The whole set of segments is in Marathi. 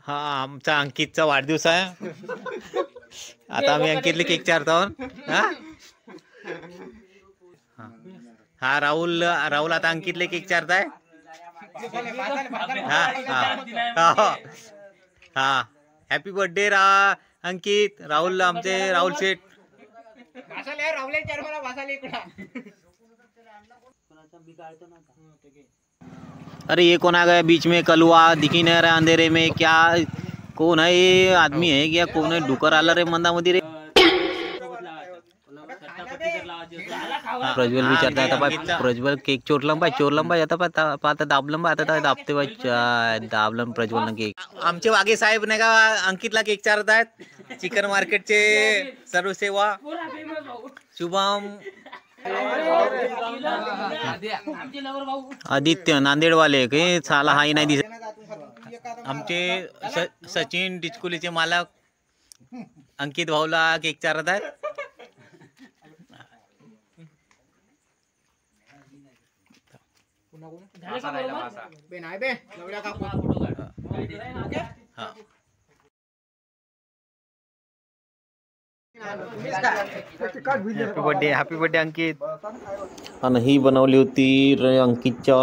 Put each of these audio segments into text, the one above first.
हा आमचा अंकितचा वाढदिवस आहे. आता आम्ही अंकितले केक चारतो. हा हा राहुल आता अंकितले केक चारताय. हा हा हा हॅपी बर्थडे अंकित. राहुल आमचे राहुल शेठ. अरे ये कौन आ गया बीच में? कलुआ दिखी नहीं रहा अंधेरे में. क्या कौन है ये? आदमी है क्या? कौन है? डुकर आला रे मंदामध्ये रे. प्रज्वल विचारता आता पाय. प्रज्वल केक चोरलं पाय आता पाहता दाबलं पाय. आता दाबते पाय. दाबलं प्रज्वलनं केक. आमचे वाघे साहेब नाही का अंकितला केक चारत आहेत. चिकन मार्केटचे सर्व सेवा शुभम आदित्य नांदेडवाले काही साला हाही नाही दिसत. आमचे सचिन डिचकुलीचे मालक अंकित भाऊला केक चारत आहेत. हॅपी बर्थडे अंकित. आणि ही बनवली होती अंकितच्या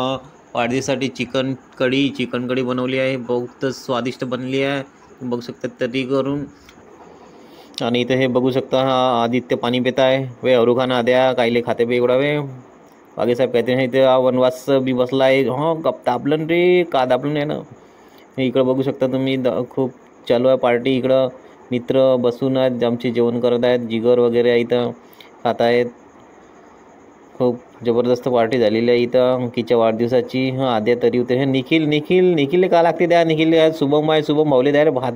वाढदिवसासाठी चिकन कढी बनवली आहे. बहुत स्वादिष्ट बनली आहे. बघू शकता तरी करून. आणि इथे हे बघू शकता हा आदित्य पाणी पित आहे. वे अरू खाना द्या कायले खाते बे एवढा वे. बाकी साहेब कहते हैं इथे वनवास बी बसला आहे. हा कप दाबलं रे का दाबलं नाही ना. इकडं बघू शकता तुम्ही खूप चालू आहे पार्टी. इकडं मित्र बसून आहेत आमचे जेवण करत आहेत. जिगर वगैरे इथं खात आहेत. खूप जबरदस्त पार्टी झालेली आहे इथं अंकितच्या वाढदिवसाची. हा आद्या तरी होते. हे निखिल का लागते द्या. निखिल शुभम आहे. शुभम भाऊले द्या रे भात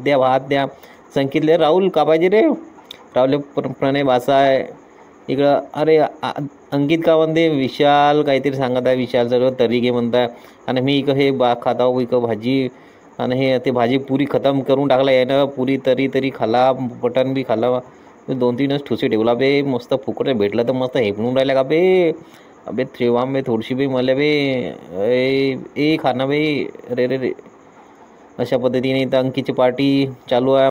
द्या. संकितले राहुल का पाहिजे रे. राहुल प्रणय भाषा आहे इकडं. अरे अंकित का म्हणते विशाल काहीतरी सांगत आहे. विशाल सर्व तरी घे म्हणताय. आणि मी इकडं हे खात आहो इकडं भाजी. आणि हे ते भाजी पुरी खतम करून टाकला यानं. पुरी तरी खाला. बटन बी खाला. 2-3च ठुसे ठेवला बे. मस्त फुकट भेटलं तर मस्त हेपणून राहिला का बे. अबे ठेवा बे थोडीशी बे मला बे. ए खाना बे. अरे अशा पद्धतीने इथं अंकितची पार्टी चालू आहे.